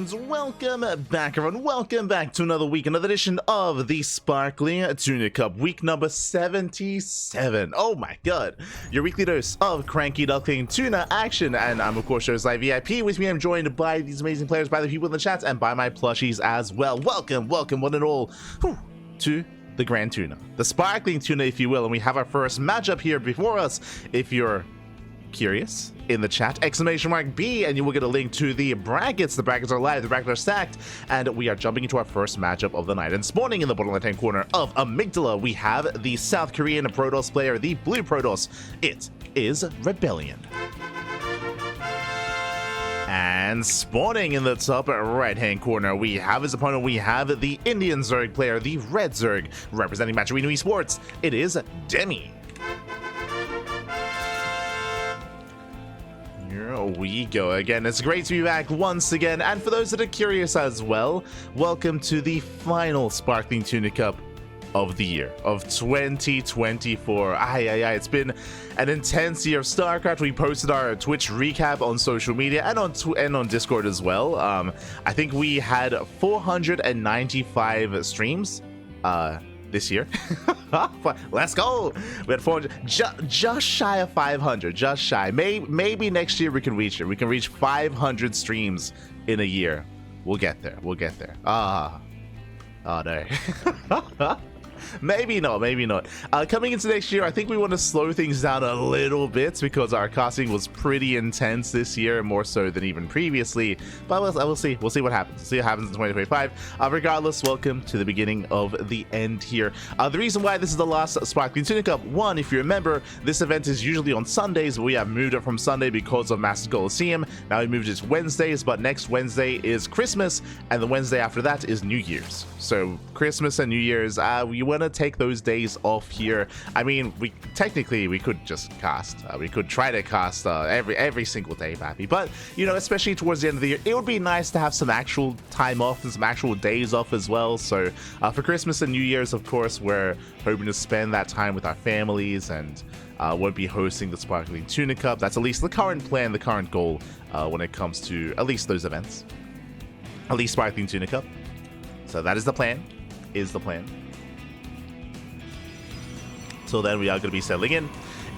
and welcome back, everyone. Welcome back to another week, another edition of the Sparkling Tuna Cup, week number 77. Oh my god, your weekly dose of Cranky, Duckling, Tuna action. And I'm, of course, your ZvP. With me, I'm joined by these amazing players, by the people in the chat, and by my plushies as well. Welcome, one and all, to the Grand Tuna, the Sparkling Tuna, if you will. And we have our first matchup here before us. If you're curious, in the chat, !B, and you will get a link to the brackets. The brackets are live, the brackets are stacked, and we are jumping into our first matchup of the night. And spawning in the bottom left-hand corner of Amygdala, we have the South Korean Protoss player, the blue Protoss. It is ReBellioN. And spawning in the top right-hand corner, we have his opponent. We have the Indian Zerg player, the red Zerg, representing Match Arena Esports. It is Demi. Here we go again. It's great to be back once again, and for those that are curious as well, welcome to the final Sparkling Tuna Cup of the year of 2024. It's been an intense year of StarCraft. We posted our Twitch recap on social media and on Discord as well. I think we had 495 streams this year. Let's go. We had 400, just shy of 500, just shy. Maybe next year we can reach it. We can reach 500 streams in a year. We'll get there. Oh no. Maybe not. Coming into next year, I think we want to slow things down a little bit because our casting was pretty intense this year, more so than even previously. But we'll see. We'll see what happens. We'll see what happens in 2025. Regardless, welcome to the beginning of the end here. The reason why this is the last Sparkling Tuna Cup, one, if you remember, this event is usually on Sundays, but we have moved it from Sunday because of Master Coliseum. Now we moved it to Wednesdays, but next Wednesday is Christmas, and the Wednesday after that is New Year's. So Christmas and New Year's, we want to take those days off here. I mean, we could just cast. We could try to cast every single day, Pappy. But you know, especially towards the end of the year, it would be nice to have some actual time off and some actual days off as well. So for Christmas and New Year's, of course, we're hoping to spend that time with our families, and we'll be hosting the Sparkling Tuna Cup. That's at least the current plan, the current goal when it comes to at least those events. At least Sparkling Tuna Cup. So that is the plan. Till then, we are going to be settling in.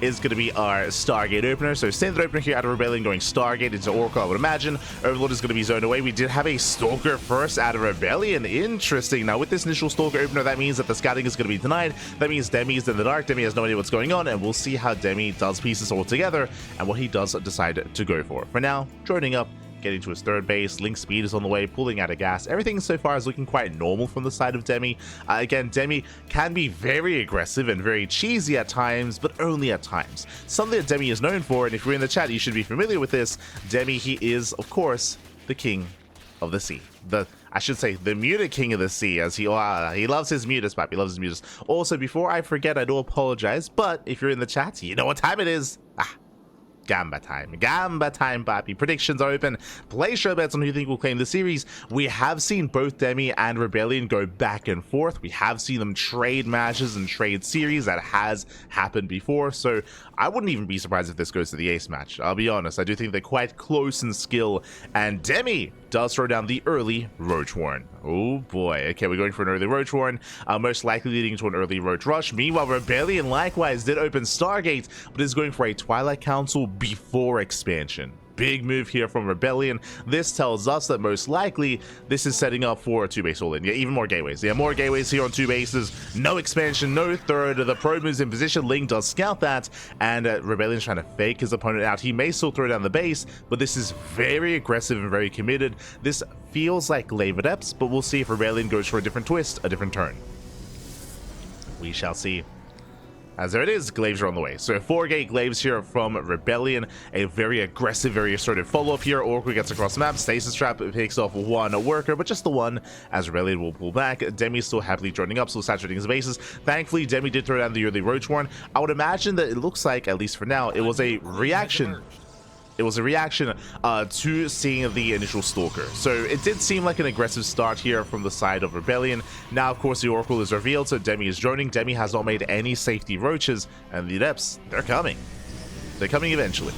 Is going to be our Stargate opener. So standard opener here out of ReBellioN, going Stargate into Oracle, I would imagine. Overlord is going to be zoned away. We did have a Stalker first out of ReBellioN. Interesting. Now with this initial Stalker opener, that means that the scouting is going to be denied. That means Demi is in the dark. Demi has no idea what's going on, and we'll see how Demi does piece this all together and what he does decide to go for. For now, joining up, getting to his third base. Link speed is on the way, pulling out of gas. Everything so far is looking quite normal from the side of Demi. Again, Demi can be very aggressive and very cheesy at times, but only at times. Something that Demi is known for, and if you're in the chat, you should be familiar with this. Demi, he is, of course, the king of the sea. I should say, the muted king of the sea, as he loves his mutas, Papi. He loves his mutas. Also, before I forget, I do apologize, but if you're in the chat, you know what time it is. Gamba time, Papi. Predictions are open. Place your bets on who you think will claim the series. We have seen both Demi and ReBellioN go back and forth. We have seen them trade matches and trade series. That has happened before, so I wouldn't even be surprised if this goes to the ace match. I'll be honest, I do think they're quite close in skill, and Demi does throw down the early Roach Warren. Oh boy. Okay, we're going for an early Roach Warren, most likely leading to an early Roach Rush. Meanwhile, ReBellioN likewise did open Stargate, but is going for a Twilight Council before expansion. Big move here from ReBellioN. This tells us that most likely this is setting up for a two-base all-in. Yeah, even more gateways. Yeah, more gateways here on two bases. No expansion, no third. The probe moves in position. Link does scout that, and ReBellion's trying to fake his opponent out. He may still throw down the base, but this is very aggressive and very committed. This feels like Glaive Adepts, but we'll see if ReBellioN goes for a different twist, a different turn. We shall see. As there it is, Glaives are on the way. So 4-gate Glaives here from ReBellioN. A very aggressive, very assertive follow-up here. Oracle gets across the map. Stasis Trap picks off one worker, but just the one, as ReBellioN will pull back. Demi's still happily joining up, still saturating his bases. Thankfully, Demi did throw down the early Roach Warren. I would imagine that it looks like, at least for now, it was a reaction. To seeing the initial Stalker. So it did seem like an aggressive start here from the side of ReBellioN. Now, of course, the Oracle is revealed, so Demi is droning. Demi has not made any safety roaches, and the Adepts, they're coming. They're coming eventually.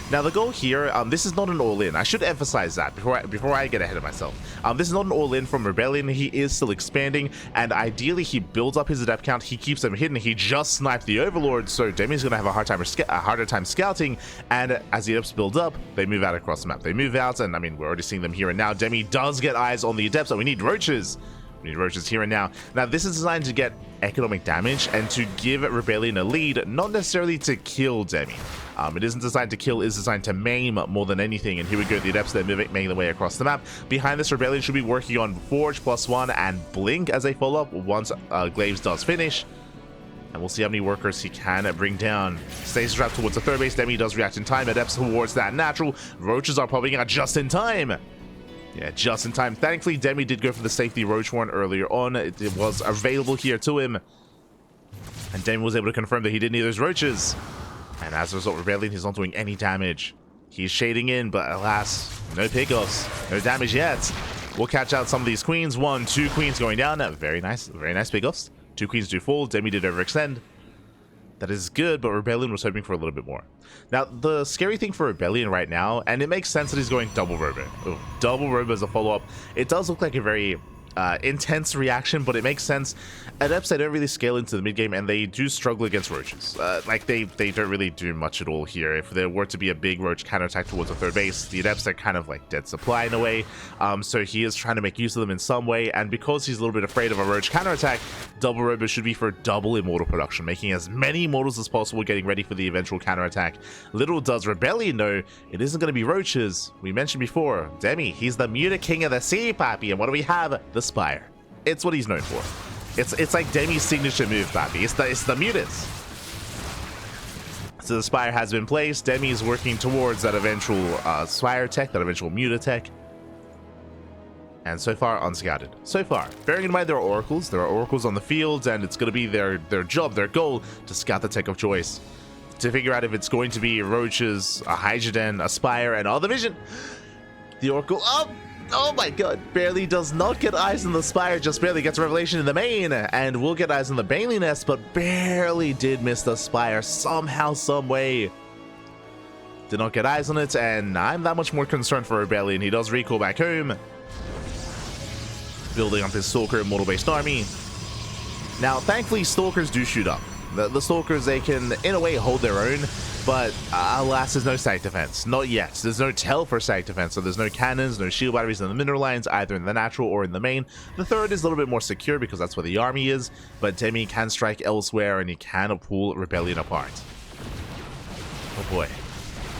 Now the goal here, this is not an all-in. I should emphasize that before I get ahead of myself. This is not an all-in from ReBellioN. He is still expanding, and ideally he builds up his adept count. He keeps them hidden. He just sniped the Overlord, so Demi's gonna have a harder time scouting. And as the adepts build up, they move out across the map. They move out, and I mean we're already seeing them here and now. Demi does get eyes on the adepts, so we need roaches. We need roaches here and now. Now this is designed to get economic damage and to give ReBellioN a lead, not necessarily to kill Demi. It isn't designed to kill, it's designed to maim more than anything. And here we go, the adepts, they're making their way across the map. Behind this, ReBellioN should be working on Forge +1 and Blink as a follow-up once Glaives does finish. And we'll see how many workers he can bring down. Stays trapped towards the third base. Demi does react in time. Adepts towards that natural. Roaches are popping out just in time. Yeah, just in time. Thankfully, Demi did go for the safety roach one earlier on. It was available here to him. And Demi was able to confirm that he did need those roaches. And as a result, ReBellioN, he's not doing any damage. He's shading in, but alas, no pickoffs. No damage yet. We'll catch out some of these queens. 1, 2 queens going down. Very nice pickoffs. 2 queens do fall. Demi did overextend. That is good, but ReBellioN was hoping for a little bit more. Now, the scary thing for ReBellioN right now, and it makes sense that he's going double robo. Oh, double robo as a follow-up. It does look like a very intense reaction, but it makes sense. Adepts, they don't really scale into the mid game, and they do struggle against roaches. Like they don't really do much at all here. If there were to be a big roach counterattack towards the third base, the adepts are kind of like dead supply in a way. So he is trying to make use of them in some way, and because he's a little bit afraid of a roach counterattack, double robo should be for double immortal production, making as many immortals as possible, getting ready for the eventual counterattack. Little does ReBellioN know, it isn't going to be roaches. We mentioned before, Demi, he's the Muta King of the Sea, Papi, and what do we have? The Spire. It's what he's known for. It's like Demi's signature move, Papi. It's the mutants. So the Spire has been placed. Demi is working towards that eventual Spire tech, that eventual Muta tech. And so far, unscouted. So far. Bearing in mind there are oracles. There are oracles on the field, and it's going to be their job, their goal, to scout the tech of choice. To figure out if it's going to be roaches, a Hydroden, a Spire, and all the vision. The oracle up. Oh my god, barely does not get eyes on the Spire, just barely gets Revelation in the main, and will get eyes on the Bailey Nest, but barely did miss the Spire somehow, some way. Did not get eyes on it, and I'm that much more concerned for ReBellioN. He does recall back home, building up his Stalker Immortal-based army. Now, thankfully, Stalkers do shoot up. The Stalkers, they can, in a way, hold their own, but alas, there's no static defense. Not yet. There's no tell for static defense, so there's no cannons, no shield batteries in the mineral lines, either in the natural or in the main. The third is a little bit more secure because that's where the army is, but Demi can strike elsewhere and he can pull ReBellioN apart. Oh boy.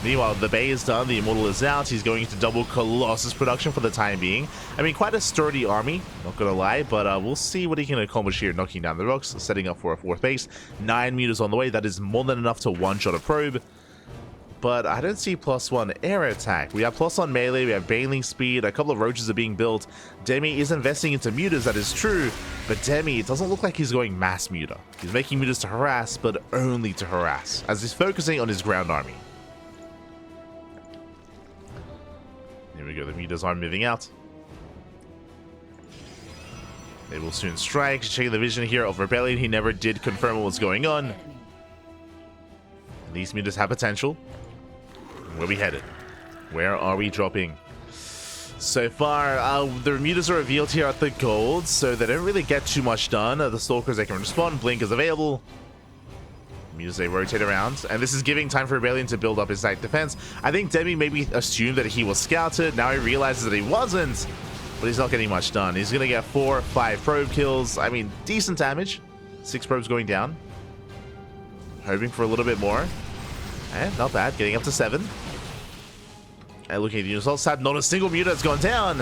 Meanwhile, the Bay is done, the Immortal is out, he's going into double Colossus production for the time being. I mean, quite a sturdy army, not gonna lie, but we'll see what he can accomplish here, knocking down the rocks, setting up for a fourth base. 9 meters on the way, that is more than enough to one-shot a probe. But I don't see +1 air attack. We have +1 melee, we have bailing speed, a couple of roaches are being built. Demi is investing into mutas, that is true, but Demi, it doesn't look like he's going mass muta. He's making mutas to harass, but only to harass, as he's focusing on his ground army. Here we go, the mutas are moving out. They will soon strike. Checking the vision here of ReBellioN, he never did confirm what was going on. These mutas have potential. Where are we headed? Where are we dropping? So far, the mutas are revealed here at the gold, so they don't really get too much done. The Stalkers, they can respond. Blink is available. Mutas, they rotate around, and this is giving time for ReBellioN to build up his site defense. I think Demi maybe assumed that he was scouted. Now he realizes that he wasn't, but he's not getting much done. He's going to get 4 or 5 probe kills. I mean, decent damage. 6 probes going down. Hoping for a little bit more. And not bad, getting up to 7. And looking at the results tab, not a single muta has gone down.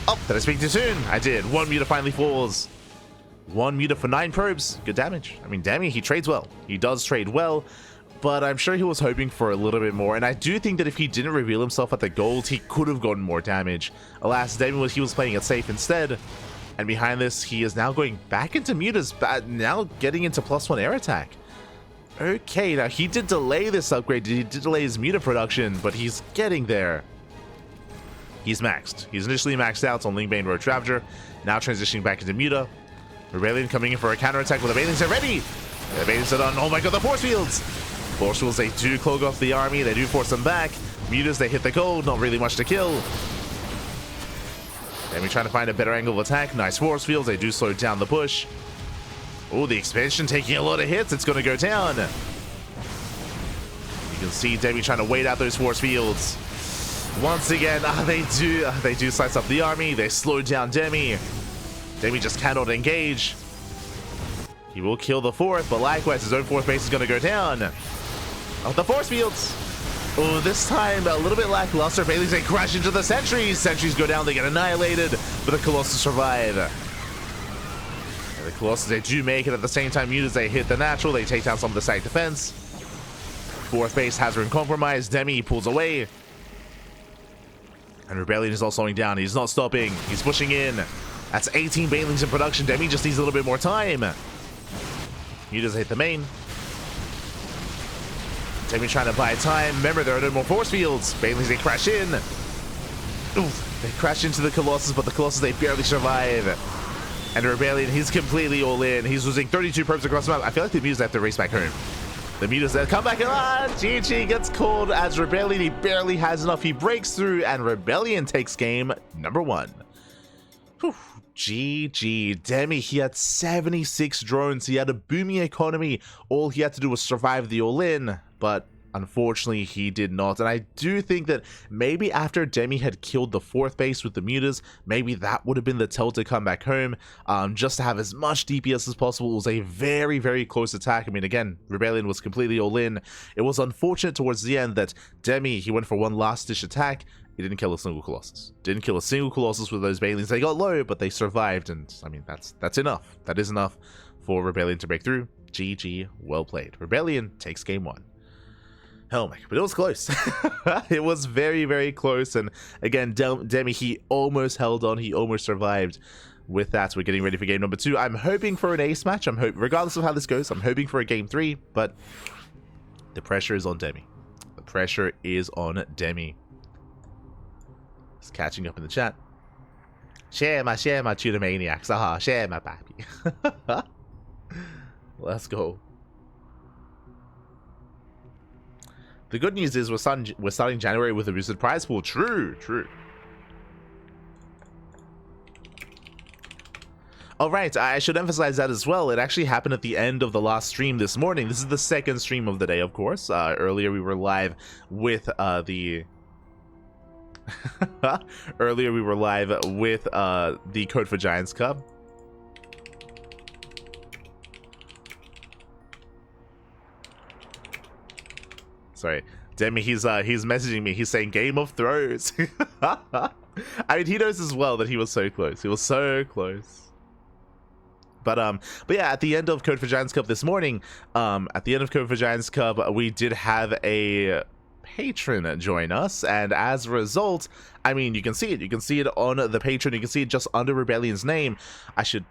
Oh, did I speak too soon? I did. 1 muta finally falls. 1 muta for 9 probes. Good damage. I mean, Demi, he trades well. He does trade well, but I'm sure he was hoping for a little bit more. And I do think that if he didn't reveal himself at the gold, he could have gotten more damage. Alas, Demi was playing it safe instead. And behind this, he is now going back into mutas, now getting into +1 air attack. Okay, now he did delay this upgrade. He did delay his muta production, but he's getting there. He's maxed. He's initially maxed out on Lingbane Roach Ravager, now transitioning back into muta. ReBellioN coming in for a counterattack with the Bailings are ready. The Bailings are done. Oh my god, the force fields! Force fields, they do clog off the army. They do force them back. Mutas, they hit the gold, not really much to kill. Demi trying to find a better angle of attack. Nice force fields, they do slow down the push. Oh, the expansion taking a lot of hits, it's going to go down. You can see Demi trying to wait out those force fields. Once again, they do slice up the army, they slow down Demi. Demi just cannot engage. He will kill the fourth, but likewise, his own fourth base is going to go down. Oh, the force fields. Oh, this time a little bit lackluster. Baileys, they crash into the sentries. Sentries go down, they get annihilated, but the Colossus survive. And the Colossus, they do make it at the same time. Mutas, they hit the natural, they take down some of the side defense. Fourth base has been compromised. Demi pulls away. And ReBellioN is all slowing down. He's not stopping. He's pushing in. That's 18 Banelings in production. Demi just needs a little bit more time. Mutas hit the main. Demi trying to buy time. Remember, there are no more force fields. Banelings, they crash in. Oof, they crash into the Colossus, but the Colossus, they barely survive. And ReBellioN, he's completely all in. He's losing 32 perps across the map. I feel like the Mutas have to race back home. The Mutas that come back and GG gets called as ReBellioN. He barely has enough. He breaks through, and ReBellioN takes game number 1. Whew. GG. Demi, he had 76 drones. He had a booming economy. All he had to do was survive the all-in, but unfortunately he did not. And I do think that maybe after Demi had killed the fourth base with the Mutas, maybe that would have been the tell to come back home, just to have as much DPS as possible. It was a very, very close attack. I mean, again, ReBellioN was completely all in. It was unfortunate towards the end that Demi, he went for one last dish attack. He didn't kill a single Colossus. Didn't kill a single Colossus with those Banelings. They got low, but they survived, and I mean, that's enough. That is enough for ReBellioN to break through. GG, well played. ReBellioN takes game 1. Oh my, but it was close. It was very, very close, and again, Demi, he almost held on. He almost survived. With that, we're getting ready for game number 2. I'm hoping for an ace match. Regardless of how this goes, I'm hoping for a game 3, but the pressure is on Demi. The pressure is on Demi. It's catching up in the chat. Share my tuna maniacs. Aha, share my pappy. Let's go. The good news is we're starting January with a boosted prize pool. True. All right, I should emphasize that as well. It actually happened at the end of the last stream this morning. This is the second stream of the day, of course. Earlier we were live with the Code for Giants Cup. Sorry, Demi, he's messaging me. He's saying Game of Thrones. I mean, he knows as well that he was so close. He was so close. But yeah, at the end of Code for Giants Cup this morning, we did have a patron join us, and as a result, I mean, you can see it on the patron. You can see it just under ReBellion's name. I should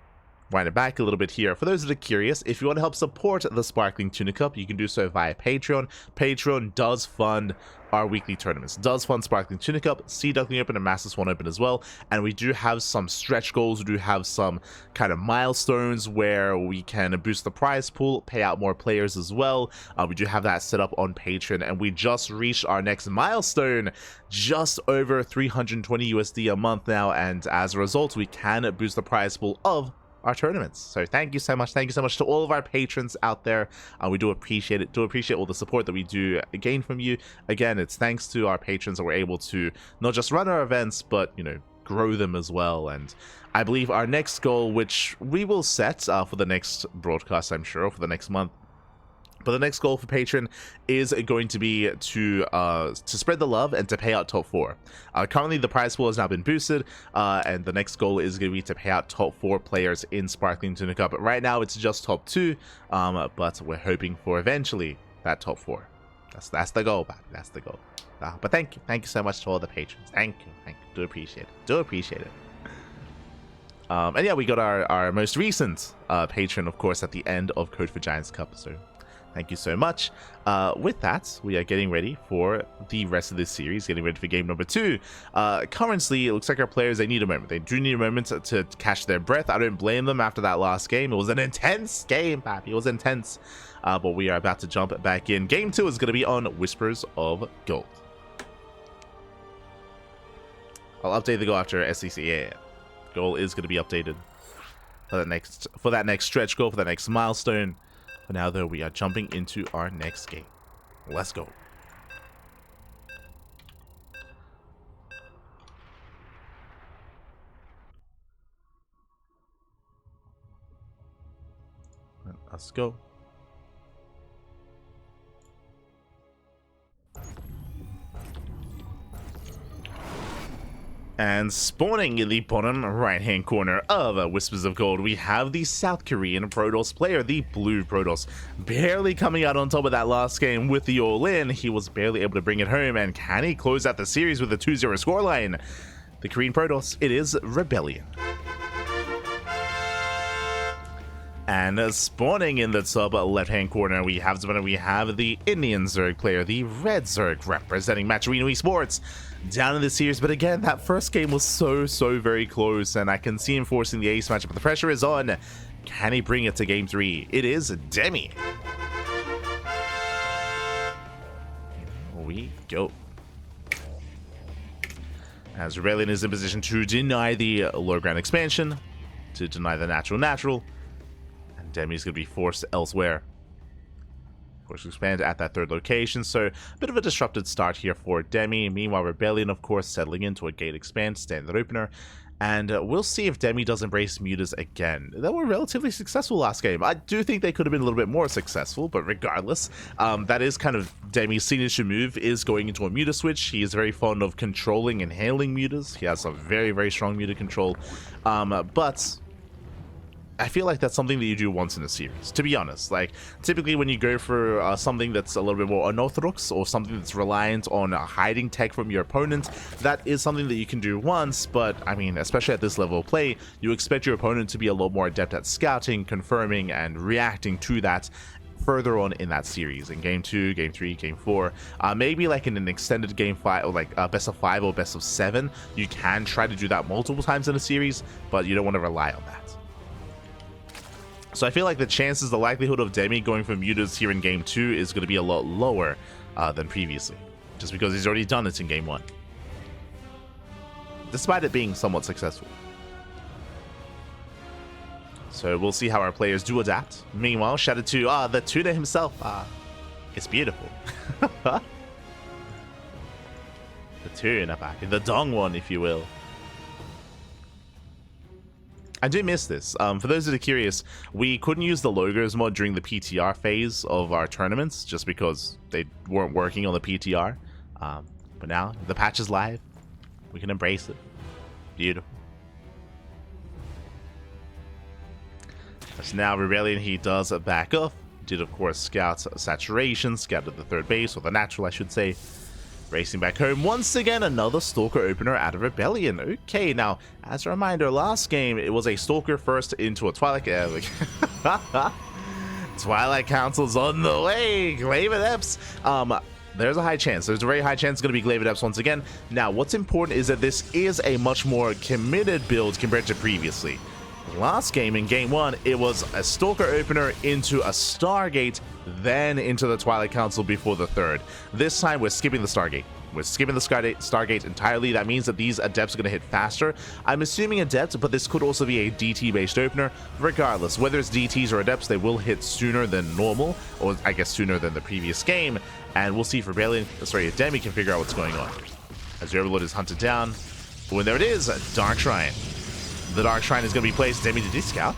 wind it back a little bit here. For those that are curious, if you want to help support the Sparkling Tuna Cup, you can do so via Patreon. Patreon does fund our weekly tournaments, does fund Sparkling Tuna Cup, Sea Duckling Open, and Masters 1 Open as well. And we do have some stretch goals. We do have some kind of milestones where we can boost the prize pool, pay out more players as well. We do have that set up on Patreon, and we just reached our next milestone, just over 320 USD a month now. And as a result, we can boost the prize pool of our tournaments. So thank you so much to all of our patrons out there. We do appreciate it, appreciate all the support that we do gain from you. Again, it's thanks to our patrons that we're able to not just run our events, but grow them as well. And I believe our next goal, which we will set for the next broadcast, I'm sure, for the next month, but the next goal for Patreon is going to be to spread the love and to pay out top 4. Currently, the prize pool has now been boosted, and the next goal is going to be to pay out top 4 players in Sparkling Tuna Cup. But right now, it's just top 2, but we're hoping for eventually that top 4. That's the goal, man. That's the goal. But thank you so much to all the patrons. Thank you. Do appreciate it. And yeah, we got our most recent patron, of course, at the end of Code for Giants Cup. So thank you so much. With that, we are getting ready for the rest of this series, getting ready for game number 2. Currently, it looks like our players, they need a moment. They do need a moment to catch their breath. I don't blame them after that last game. It was an intense game, Pappy. It was intense. But we are about to jump back in. Game 2 is going to be on Whispers of Gold. I'll update the goal after SCC. Yeah. Goal is going to be updated for that next stretch goal, for that next milestone. For now, though, we are jumping into our next game. Let's go. Let's go. And spawning in the bottom right-hand corner of Whispers of Gold, we have the South Korean Protoss player, the Blue Protoss, barely coming out on top of that last game with the all-in. He was barely able to bring it home, and can he close out the series with a 2-0 scoreline? The Korean Protoss, it is ReBellioN. And spawning in the top left-hand corner, we have the Indian Zerg player, the Red Zerg, representing Match Arena Esports, down in the series. But again, that first game was so very close, and I can see him forcing the ace matchup, but the pressure is on. Can he bring it to game 3? It is Demi. Here we go. As ReBellioN is in position to deny the low ground expansion, to deny the natural. Demi's going to be forced elsewhere. Forced to expand at that third location, so a bit of a disrupted start here for Demi. Meanwhile, ReBellioN, of course, settling into a gate expand, standard opener. And we'll see if Demi does embrace mutas again. They were relatively successful last game. I do think they could have been a little bit more successful, but regardless, that is kind of Demi's signature move, is going into a muta switch. He is very fond of controlling and handling mutas. He has some very strong muta control. But I feel like that's something that you do once in a series, to be honest. Like, typically when you go for something that's a little bit more unorthodox, or something that's reliant on hiding tech from your opponent, that is something that you can do once. But I mean, especially at this level of play, you expect your opponent to be a lot more adept at scouting, confirming, and reacting to that further on in that series, in game 2, game 3, game 4, maybe like in an extended game 5, or like best of 5 or best of 7. You can try to do that multiple times in a series, but you don't want to rely on that. So I feel like the likelihood of Demi going for mutas here in game 2 is going to be a lot lower than previously, just because he's already done it in game 1, despite it being somewhat successful. So we'll see how our players do adapt. Meanwhile, shout out to the tuna himself. It's beautiful. The tuna back, the dong one, if you will. I do miss this. For those that are curious, we couldn't use the logos mod during the PTR phase of our tournaments, just because they weren't working on the PTR. But now the patch is live. We can embrace it. Beautiful. So now ReBellioN, he does back off. Did, of course, scout saturation, scouted the third base, or the natural, I should say. Racing back home, once again, another Stalker opener out of ReBellioN. Okay, now, as a reminder, last game, it was a Stalker first into a Twilight... Twilight Council's on the way! Glaive Adepts! There's a high chance. There's a very high chance it's going to be Glaive Adepts once again. Now, what's important is that this is a much more committed build compared to previously. Last game, in game 1, it was a Stalker opener into a Stargate, then into the Twilight Council before the third. This time, we're skipping the Stargate. We're skipping the Stargate entirely. That means that these Adepts are going to hit faster. I'm assuming Adepts, but this could also be a DT-based opener. Regardless, whether it's DTs or Adepts, they will hit sooner than normal, or I guess sooner than the previous game. And we'll see if if Demi can figure out what's going on. As the Overlord is hunted down. But when there it is, a Dark Shrine. The Dark Shrine is going to be placed. Demi, did he scout?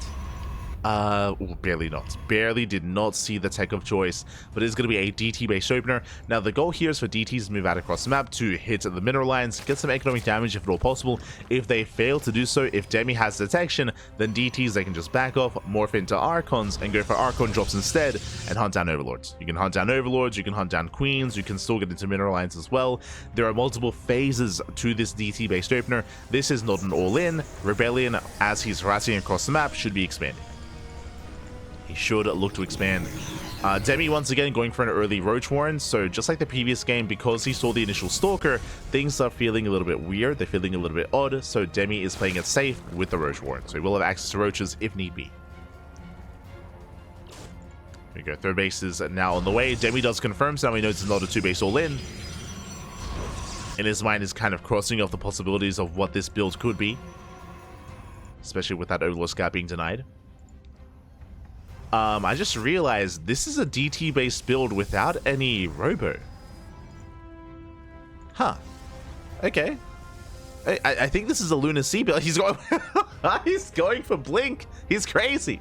Barely not. Barely did not see the tech of choice, but it is going to be a DT-based opener. Now, the goal here is for DTs to move out across the map to hit the mineral lines, get some economic damage if at all possible. If they fail to do so, if Demi has detection, then DTs, they can just back off, morph into Archons, and go for Archon drops instead, and hunt down Overlords. You can hunt down Overlords, you can hunt down Queens, you can still get into mineral lines as well. There are multiple phases to this DT-based opener. This is not an all-in. ReBellioN, as he's harassing across the map, should be expanding. He should look to expand. Demi once again going for an early Roach Warren, so just like the previous game, because he saw the initial Stalker, things are feeling a little bit weird, they're feeling a little bit odd, so Demi is playing it safe with the Roach Warren, so he will have access to Roaches if need be. There we go, third base is now on the way. Demi does confirm, so now he knows it's not a 2-base all-in. in his mind is kind of crossing off the possibilities of what this build could be. Especially with that Overlord Scout being denied. I just realized this is a DT based build without any Robo. Huh. Okay. I think this is a Lunar Sea build. He's going he's going for Blink. He's crazy.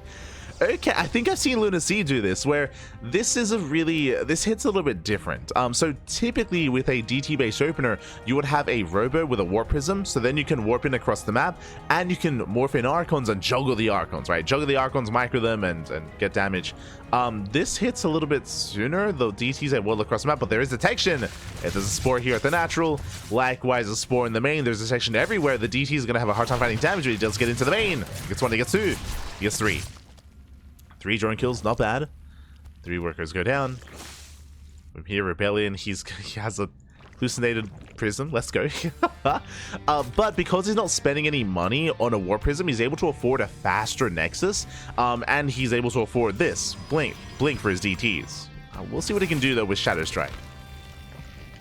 Okay, I think I've seen Lunar Sea do this, where this hits a little bit different. So typically with a DT-based opener, you would have a Robo with a Warp Prism, so then you can warp in across the map, and you can morph in Archons and juggle the Archons, right? Juggle the Archons, micro them, and get damage. This hits a little bit sooner, though DT's at will across the map, but there is detection. If there's a Spore here at the natural, likewise a Spore in the main, there's detection everywhere. The DT is going to have a hard time finding damage, but he does get into the main. He gets 1, he gets 2, he gets 3. 3 drone kills, not bad. 3 workers go down. From here, ReBellioN, he has a hallucinated prism. Let's go. But because he's not spending any money on a Warp Prism, he's able to afford a faster Nexus, and he's able to afford this Blink for his DTs. We'll see what he can do though with Shadow Strike.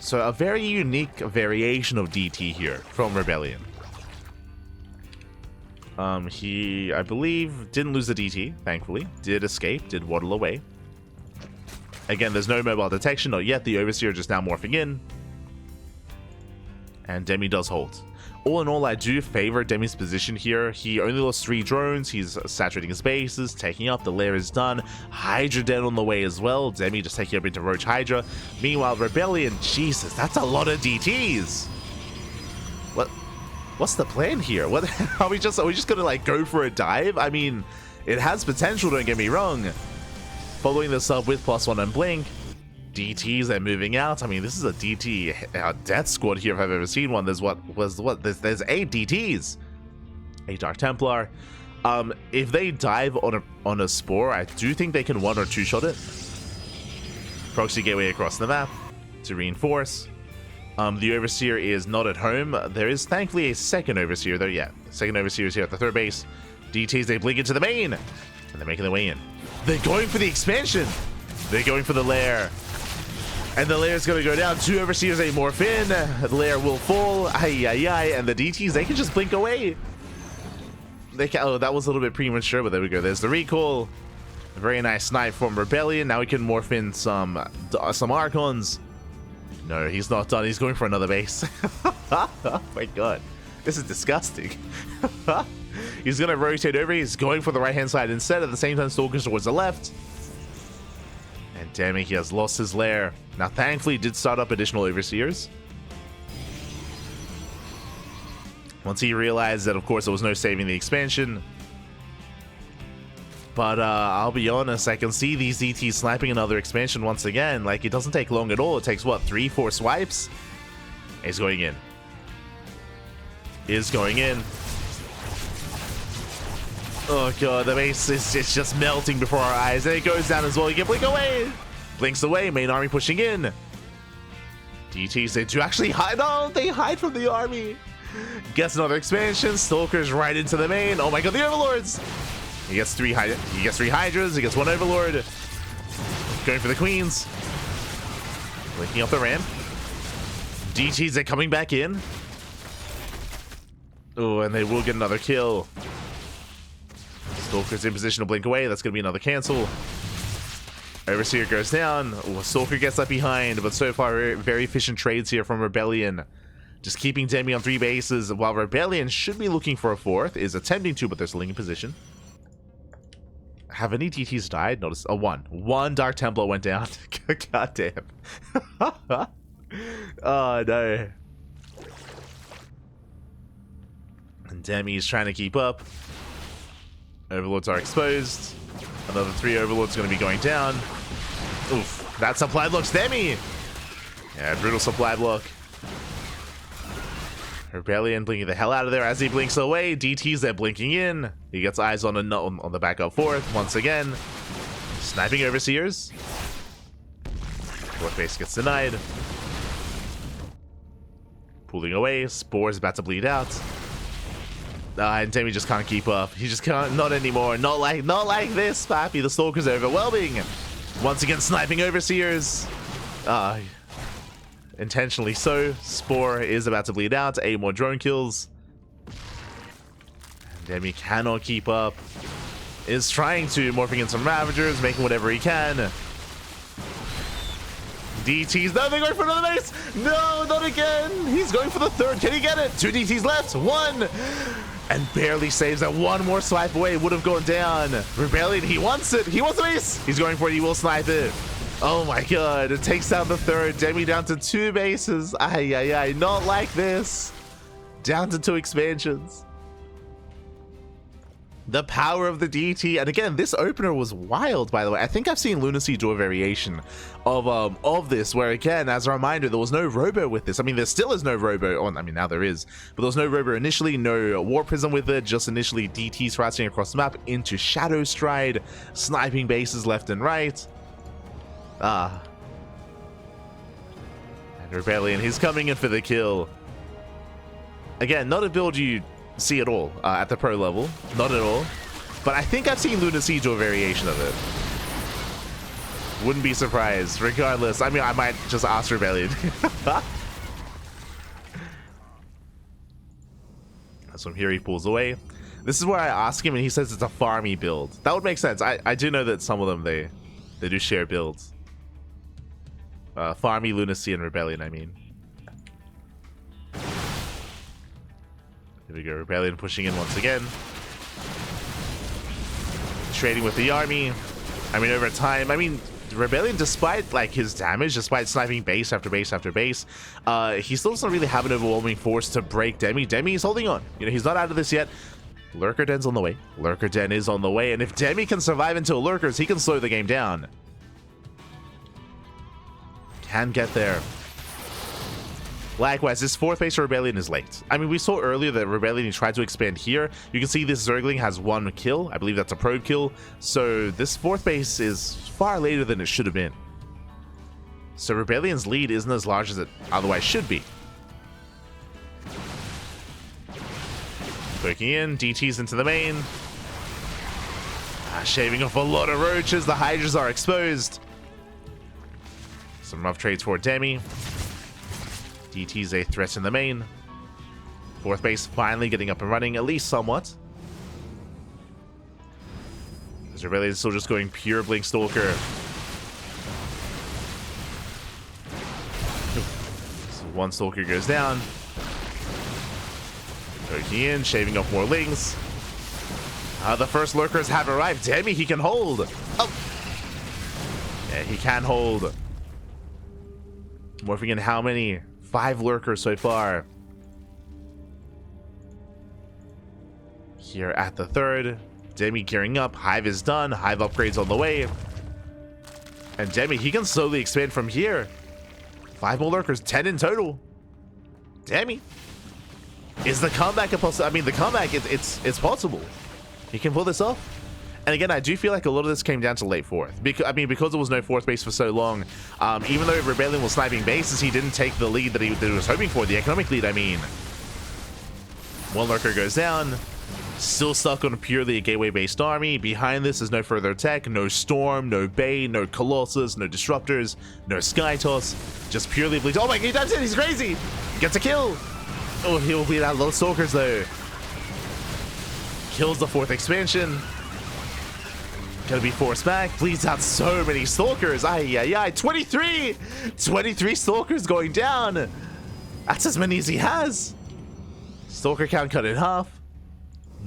So a very unique variation of DT here from ReBellioN. He, I believe, didn't lose the DT, thankfully. Did escape, did waddle away. Again, there's no mobile detection, not yet. The Overseer just now morphing in. And Demi does hold. All in all, I do favor Demi's position here. He only lost 3 drones. He's saturating his bases, taking up. The lair is done. Hydra dead on the way as well. Demi just taking up into Roach Hydra. Meanwhile, ReBellioN, Jesus, that's a lot of DTs. What's the plan here? What are we just gonna like go for a dive? I mean, it has potential, don't get me wrong. Following this up with +1 and Blink. DTs, they're moving out. I mean, this is a DT death squad here if I've ever seen one. There's there's 8 DTs. 8 Dark Templar. If they dive on a Spore, I do think they can 1 or 2 shot it. Proxy gateway across the map to reinforce. The Overseer is not at home. There is thankfully a second Overseer though. Yeah, the second Overseer is here at the 3rd base. DTs, they blink into the main, and they're making their way in. They're going for the expansion. They're going for the lair. And the lair is going to go down. 2 Overseers, they morph in. The lair will fall. And the DTs, they can just blink away. They can, oh, that was a little bit premature, but there we go. There's the recall. A very nice snipe from ReBellioN. Now we can morph in some Archons. No, he's not done. He's going for another base. Oh my god. This is disgusting. He's going to rotate over. He's going for the right-hand side instead. At the same time, Stalkers towards the left. And Demi, he has lost his lair. Now, thankfully, he did start up additional Overseers. Once he realized that, of course, there was no saving the expansion. But I'll be honest, I can see these DTs sniping another expansion once again. Like, it doesn't take long at all. It takes, what, 3-4 swipes? He's going in. Is going in. Oh god, the base is just melting before our eyes. And it goes down as well. You can blink away. Blinks away. Main army pushing in. DTs, they do actually hide. Oh, they hide from the army. Gets another expansion. Stalkers right into the main. Oh my god, the Overlords. He gets 3 Hydras. He gets 1 Overlord. Going for the Queens. Blinking up the ramp. DTs, they're coming back in. Oh, and they will get another kill. Stalker's in position to blink away. That's going to be another cancel. Overseer goes down. Ooh, Stalker gets left behind, but so far very efficient trades here from ReBellioN. Just keeping Demi on 3 bases, while ReBellioN should be looking for a 4th, is attempting to, but they're still in position. Have any DTs died? Notice a 1. 1 Dark Templar went down. God damn. Oh no. And Demi's trying to keep up. Overlords are exposed. Another 3 Overlords going to be going down. Oof. That supply block's Demi. Yeah, brutal supply block. ReBellioN blinking the hell out of there as he blinks away. DTs, they're blinking in. He gets eyes on the backup 4th once again. Sniping Overseers. 4th base gets denied. Pulling away. Spore's about to bleed out. And Demi just can't keep up. He just can't. Not anymore. Not like this, Pappy. The Stalker's overwhelming. Once again, sniping Overseers. Intentionally so. Spore is about to bleed out. 8 more drone kills. And Demi cannot keep up. Is trying to, morphing in some Ravagers, making whatever he can. DTs. No, they're going for another base. No, not again. He's going for the third. Can he get it? 2 DTs left. 1. And barely saves that. 1 more swipe away. Would have gone down. ReBellioN, he wants it. He wants the base. He's going for it. He will snipe it. Oh my god. It takes down the third. Demi down to 2 bases. Ay, ay, ay. Not like this. Down to 2 expansions. The power of the DT. And again, this opener was wild, by the way. I think I've seen Lunacy do a variation of this, where again, as a reminder, there was no robo with this. I mean, there still is no robo on, I mean, now there is, but there was no robo initially, no war prism with it, just initially DTs thrusting across the map into Shadow Stride, sniping bases left and right. And ReBellioN, he's coming in for the kill. Again, not a build you see at all at the pro level, not at all, but I think I've seen Lunacy do a variation of it. Wouldn't be surprised. Regardless, I mean, I might just ask ReBellioN. So here he pulls away. This is where I ask him and he says it's a farmy build. That would make sense. I do know that some of them they do share builds. Farmy, Lunacy, and ReBellioN, I mean. Here we go, ReBellioN pushing in once again. Trading with the army. I mean, over time, I mean, ReBellioN, despite like his damage, despite sniping base after base after base, he still doesn't really have an overwhelming force to break Demi. Demi is holding on. You know, he's not out of this yet. Lurker Den's on the way. Lurker Den is on the way, and if Demi can survive until Lurkers, he can slow the game down. Can get there. Likewise, this 4th base for ReBellioN is late. I mean, we saw earlier that ReBellioN tried to expand here. You can see this Zergling has 1 kill. I believe that's a probe kill. So this 4th base is far later than it should have been. So ReBellion's lead isn't as large as it otherwise should be. Poking in, DTs into the main. Shaving off a lot of roaches. The Hydras are exposed. Some rough trades for Demi. DT's a threat in the main. 4th base finally getting up and running, at least somewhat. As ReBellioN is still just going pure Blink Stalker. So 1 Stalker goes down. Poking in, shaving off more Lings. The first Lurkers have arrived. Demi, he can hold. Oh! Yeah, he can hold. Morphing in how many? 5 Lurkers so far. Here at the 3rd. Demi gearing up. Hive is done. Hive upgrades on the way. And Demi, he can slowly expand from here. 5 more Lurkers. 10 in total. Demi. Is the comeback a possible? I mean, the comeback, it's possible. He can pull this off. And again, I do feel like a lot of this came down to late 4th. Because there was no 4th base for so long, even though ReBellioN was sniping bases, he didn't take the lead that he was hoping for, the economic lead, I mean. 1 Lurker goes down. Still stuck on purely a gateway-based army. Behind this is no further tech, no Storm, no Bane, no Colossus, no Disruptors, no Skytoss. Just purely bleed. Oh my god, he does it! He's crazy! Gets a kill! Oh, he will bleed out a lot of Stalkers though. Kills the 4th expansion. Gonna be forced back. Bleeds out so many Stalkers. Ay, ay, ay. 23! 23 Stalkers going down. That's as many as he has. Stalker count cut in half.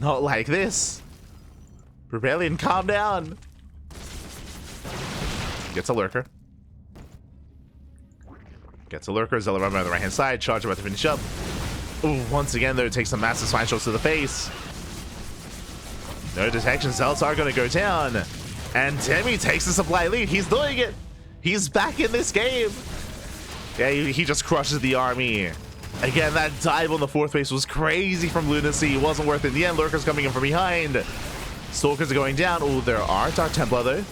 Not like this. ReBellioN, calm down. Gets a Lurker. Gets a Lurker. Zella run on the right hand side. Charge about to finish up. Ooh, once again, though, takes some massive spine shots to the face. No detection. Zelts are going to go down. And Demi takes the supply lead. He's doing it. He's back in this game. Yeah, he just crushes the army. Again, that dive on the 4th base was crazy from Lunacy. It wasn't worth it in the end. Lurkers coming in from behind. Stalkers are going down. Oh, there are Dark Templar, though.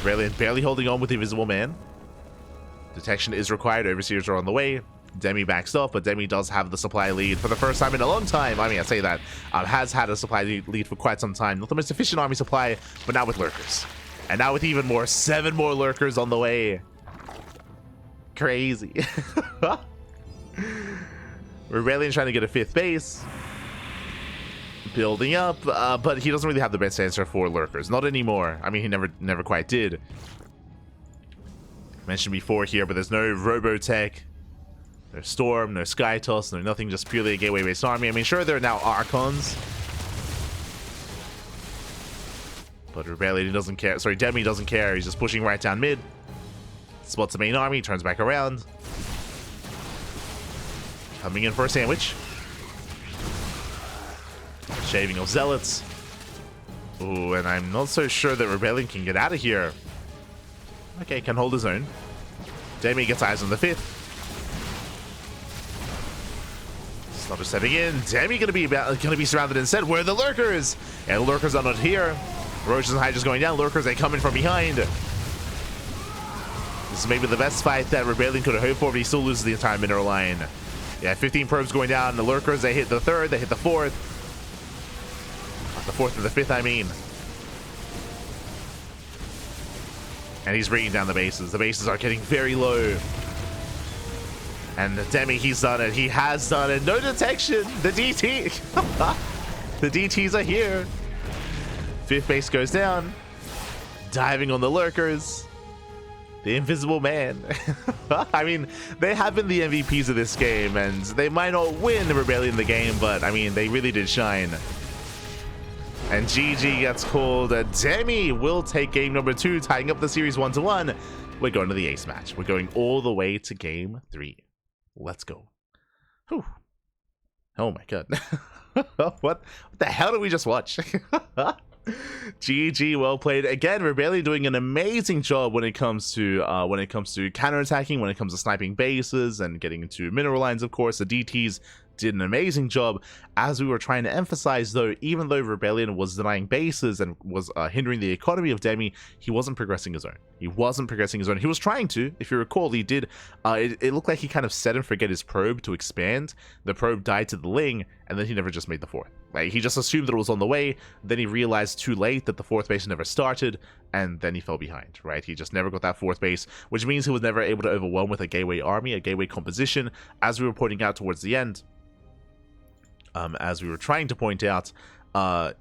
ReBellioN barely holding on with the Invisible Man. Detection is required. Overseers are on the way. Demi backs off, but Demi does have the supply lead for the first time in a long time. I mean, I say that. Has had a supply lead for quite some time. Not the most efficient army supply, but now with Lurkers. And now with even more. 7 more Lurkers on the way. Crazy. ReBellioN trying to get a 5th base. Building up, but he doesn't really have the best answer for lurkers. Not anymore. I mean, he never quite did. Mentioned before here, but there's no Robotech, no Storm, no Sky Toss, no nothing, just purely a gateway-based army. I mean, sure, there are now Archons, but ReBellioN doesn't care. Sorry, Demi doesn't care. He's just pushing right down mid. Spots the main army, turns back around. Coming in for a sandwich. Shaving of Zealots. Ooh, and I'm not so sure that ReBellioN can get out of here. Okay, can hold his own. Demi gets eyes on the 5th. Snubber stepping in. Demi gonna be surrounded instead. Where are the lurkers? And the lurkers are not here. Roaches and Hydras going down. Lurkers, they come in from behind. This is maybe the best fight that ReBellioN could have hoped for, but he still loses the entire mineral line. Yeah, 15 probes going down. The lurkers, they hit the 3rd, they hit the 4th. The 4th and the 5th, I mean. And he's bringing down the bases. The bases are getting very low. And Demi, he's done it. He has done it. No detection. The DT. The DTs are here. 5th base goes down. Diving on the lurkers. The invisible man. I mean, they have been the MVPs of this game, and they might not win the ReBellioN the game, but I mean, they really did shine. And GG gets called. Demi will take game number 2, tying up the series 1-1. We're going to the ace match. We're going all the way to game 3. Let's go. Whew. Oh my god. What the hell did we just watch? GG, well played. Again, ReBellioN doing an amazing job when it comes to counterattacking, when it comes to sniping bases and getting into mineral lines, of course. The DTs did an amazing job. As we were trying to emphasize, though, even though ReBellioN was denying bases and was hindering the economy of Demi, he wasn't progressing his own. He wasn't progressing his own. He was trying to. If you recall, he did. It looked like he kind of set and forget his probe to expand. The probe died to the Ling, and then he never just made the 4th. Like, he just assumed that it was on the way. Then he realized too late that the 4th base never started, and then he fell behind, right? He just never got that 4th base, which means he was never able to overwhelm with a gateway army, a gateway composition, as we were pointing out towards the end. As we were trying to point out,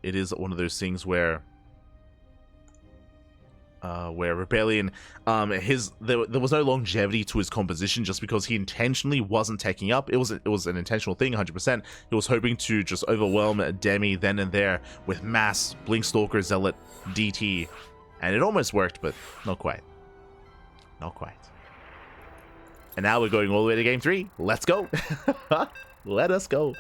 it is one of those things where ReBellioN, there was no longevity to his composition just because he intentionally wasn't taking up. It was an intentional thing, 100%. He was hoping to just overwhelm Demi then and there with mass Blink Stalker, Zealot, DT, and it almost worked, but not quite. Not quite. And now we're going all the way to game 3. Let's go. Let us go.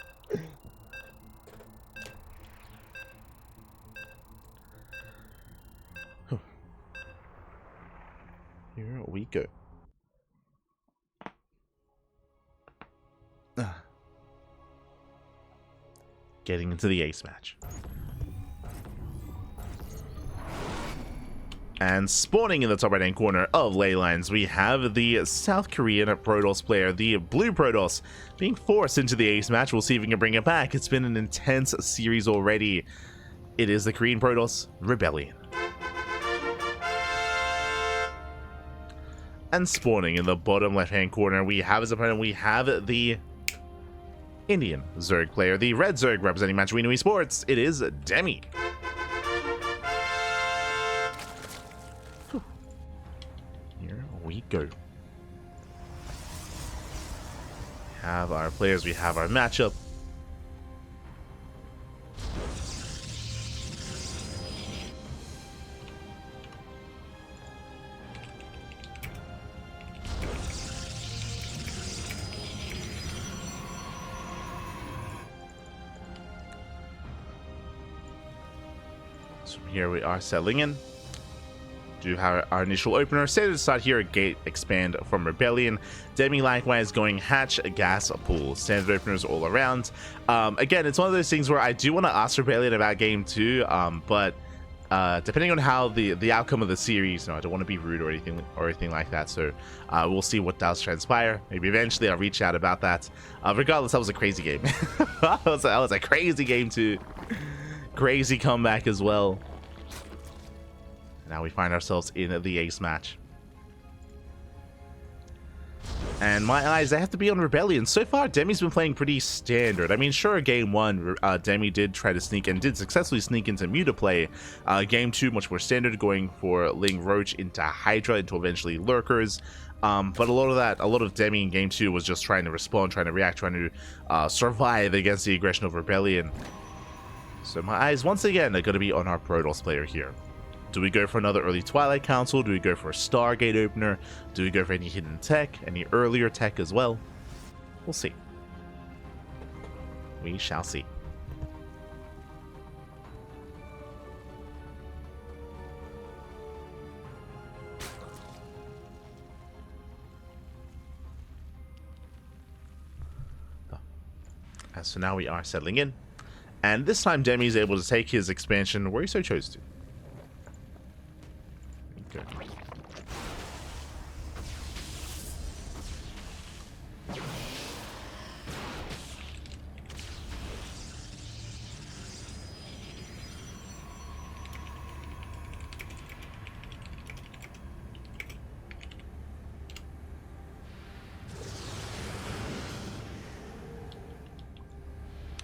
Here we go. Getting into the ace match. And spawning in the top right-hand corner of Leylines, we have the South Korean Protoss player, the Blue Protoss, being forced into the ace match. We'll see if we can bring it back. It's been an intense series already. It is the Korean Protoss, ReBellioN. And spawning in the bottom left-hand corner, we have his opponent, we have the Indian Zerg player, the Red Zerg representing Matchwino Esports. It is Demi. Here we go. We have our players, we have our matchup. So here we are settling in. Do have our initial opener. Say to start here, a gate expand from ReBellioN. Demi likewise going hatch, gas, pool. Standard openers all around. Again, it's one of those things where I do want to ask ReBellioN about game 2, but depending on how the outcome of the series, I don't want to be rude or anything like that. So we'll see what does transpire. Maybe eventually I'll reach out about that. Regardless, that was a crazy game. that was a crazy game too. Crazy comeback as well. Now we find ourselves in the ace match. And my eyes, they have to be on ReBellioN. So far, Demi's been playing pretty standard. I mean, sure, game 1, Demi did try to sneak and did successfully sneak into Muta play. Game 2, much more standard, going for Ling Roach into Hydra, into eventually Lurkers. But a lot of Demi in game 2 was just trying to respond, trying to react, trying to survive against the aggression of ReBellioN. So my eyes, once again, are going to be on our Protoss player here. Do we go for another early Twilight Council? Do we go for a Stargate opener? Do we go for any hidden tech? Any earlier tech as well? We'll see. We shall see. So now we are settling in. And this time Demi is able to take his expansion where he so chose to. Okay.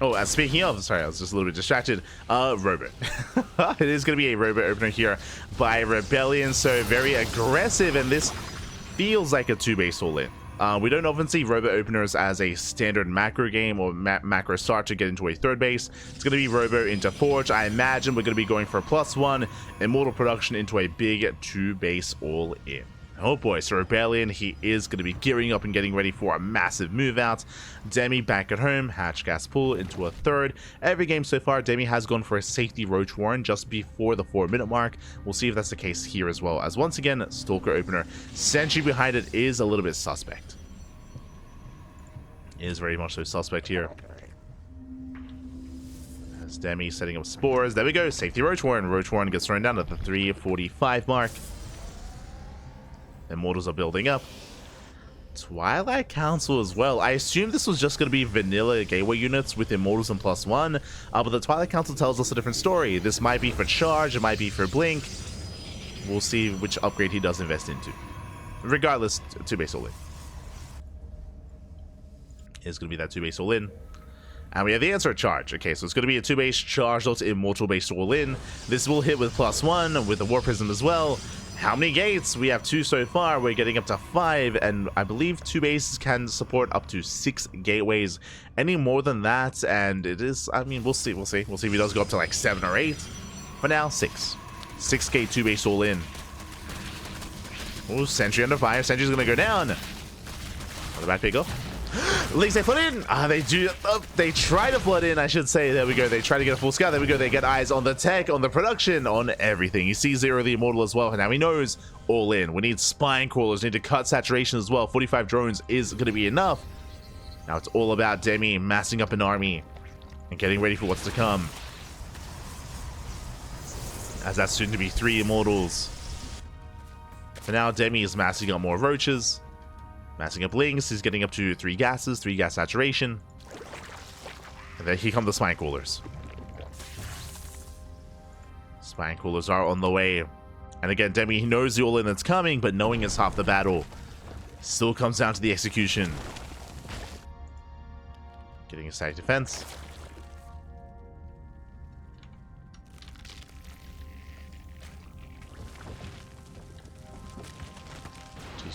Oh, speaking of, sorry, I was just a little bit distracted. Robot. It is going to be a robot opener here by ReBellioN, so very aggressive, and this feels like a 2-base all-in. We don't often see robot openers as a standard macro game or macro start to get into a 3rd base. It's going to be robo into Forge. I imagine we're going to be going for a +1 Immortal Production into a big 2-base all-in. Oh boy, so ReBellioN, he is going to be gearing up and getting ready for a massive move out. Demi back at home, hatch gas pool into a 3rd. Every game so far, Demi has gone for a safety Roach Warren just before the 4-minute mark. We'll see if that's the case here as well, as once again, Stalker opener. Sentry behind it is a little bit suspect. It is very much so suspect here. As Demi setting up spores. There we go, safety Roach Warren. Roach Warren gets thrown down at the 3:45 mark. Immortals are building up. Twilight Council as well. I assume this was just going to be vanilla gateway units with Immortals and +1, but the Twilight Council tells us a different story. This might be for charge, it might be for blink. We'll see which upgrade he does invest into. Regardless, 2-base all-in. It's going to be that 2-base all-in. And we have the answer at charge. Okay, so it's going to be a 2-base charge dot immortal based all-in. This will hit with +1 with the War Prism as well. How many gates? We have 2 so far. We're getting up to 5, and I believe 2 bases can support up to 6 gateways. Any more than that, and it is, I mean, we'll see. We'll see if he does go up to like 7 or 8. For now, 6. 6 gate 2-base all in. Oh, Sentry under fire. Sentry's gonna go down. On the back pick off. Lings, they flood in. They try to flood in, I should say. There we go. They try to get a full scout. There we go. They get eyes on the tech, on the production, on everything. He sees Zero the Immortal as well. And now he knows all in. We need spine crawlers. We need to cut saturation as well. 45 drones is going to be enough. Now it's all about Demi massing up an army and getting ready for what's to come. As that's soon to be 3 Immortals. For now, Demi is massing up more roaches. Massing up Lings, he's getting up to 3 gases, 3 gas saturation. And then here come the spine coolers. Spine coolers are on the way. And again, Demi, he knows the all-in that's coming, but knowing is half the battle. Still comes down to the execution. Getting a static defense.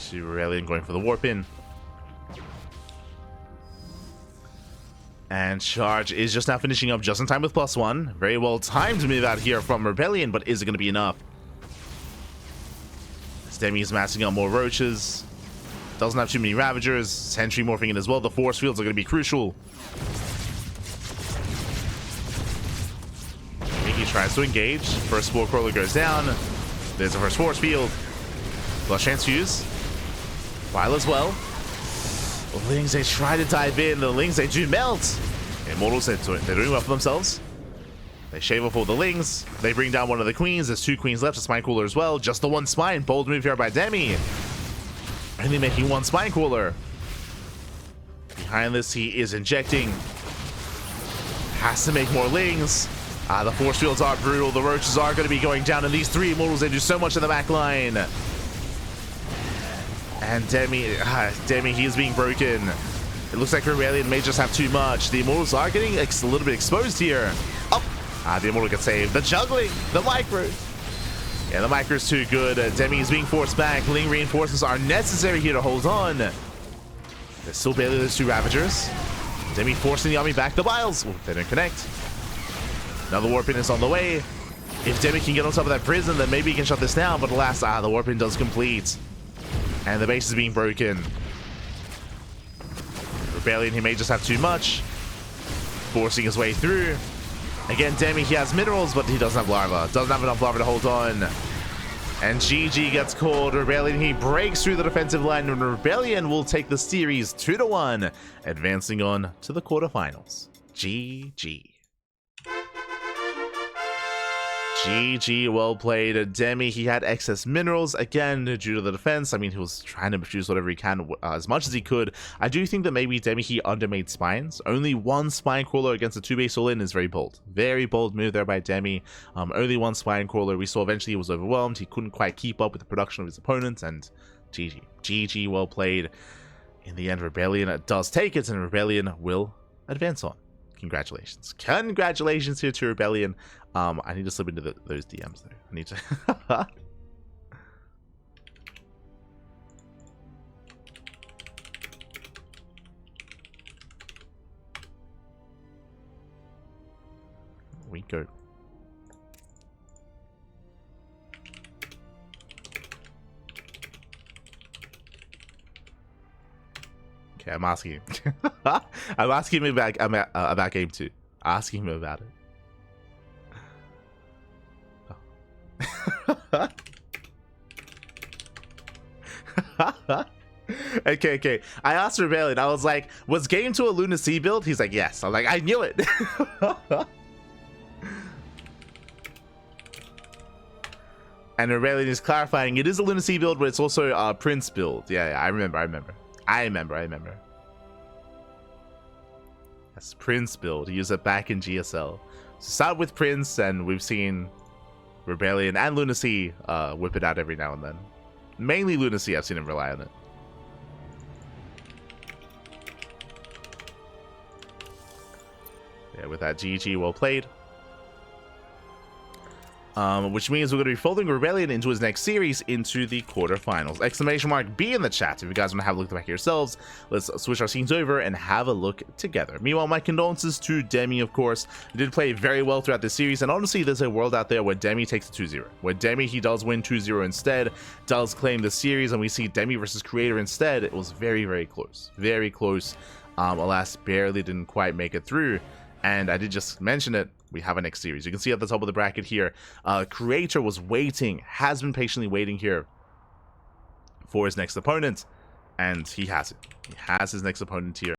ReBellioN going for the warp in. And charge is just now finishing up just in time with +1. Very well timed move out here from ReBellioN, but is it going to be enough? Demi is massing up more roaches. Doesn't have too many Ravagers. Sentry morphing in as well. The force fields are going to be crucial. He tries to engage. First Spore Crawler goes down. There's a first force field. Flush Transfuse. While as well. The Lings, they try to dive in. The Lings, they do melt. Immortals, they're doing well for themselves. They shave off all the Lings. They bring down one of the Queens. There's 2 Queens left. A Spine Cooler as well. Just the 1 Spine. Bold move here by Demi. Only making 1 Spine Cooler. Behind this, he is injecting. Has to make more Lings. The force fields are brutal. The roaches are going to be going down. And these 3 Immortals, they do so much in the back line. And Demi, he is being broken. It looks like ReBellioN may just have too much. The Immortals are getting a little bit exposed here. Oh, the Immortal gets saved. The juggling, the micro. Yeah, the micro is too good. Demi is being forced back. Ling reinforcements are necessary here to hold on. There's still barely those 2 Ravagers. Demi forcing the army back. The Biles, they don't connect. Another Warpin is on the way. If Demi can get on top of that prison, then maybe he can shut this down. But alas, the Warpin does complete. And the base is being broken. ReBellioN, he may just have too much. Forcing his way through. Again, Demi, he has minerals, but he doesn't have lava. Doesn't have enough lava to hold on. And GG gets called. ReBellioN, he breaks through the defensive line, and ReBellioN will take the series 2-1, advancing on to the quarterfinals. GG. GG, well played. Demi, he had excess minerals, again, due to the defense. I mean, he was trying to produce whatever he can, as much as he could. I do think that maybe Demi, he undermade spines. Only 1 spine crawler against a 2-base all-in is very bold. Very bold move there by Demi. Only 1 spine crawler. We saw eventually he was overwhelmed. He couldn't quite keep up with the production of his opponents, and GG. GG, well played. In the end, ReBellioN does take it, and ReBellioN will advance on. Congratulations. Congratulations here to ReBellioN. I need to slip into those DMs though. I need to. We go. Okay, I'm asking him. I'm asking him about game 2. Asking him about it. Okay. I asked ReBellioN, I was like, was game 2 a Lunacy build? He's like, yes. I'm like, I knew it. And ReBellioN is clarifying, it is a Lunacy build, but it's also a Prince build. Yeah, I remember. That's Prince build. He used it back in GSL. So start with Prince, and we've seen ReBellioN and Lunacy whip it out every now and then. Mainly Lunacy, I've seen him rely on it. Yeah, with that, GG, well played. Which means we're going to be folding ReBellioN into his next series into the quarterfinals. Exclamation mark B in the chat if you guys want to have a look at the back yourselves. Let's switch our scenes over and have a look together. Meanwhile, my condolences to Demi, of course. He did play very well throughout this series, and honestly, there's a world out there where Demi takes a 2-0. Where Demi, he does win 2-0 instead, does claim the series, and we see Demi versus Creator instead. It was very, very close. Very close. Alas, barely didn't quite make it through. And I did just mention it. We have a next series. You can see at the top of the bracket here, Creator was waiting, has been patiently waiting here for his next opponent, and he has it. He has his next opponent here.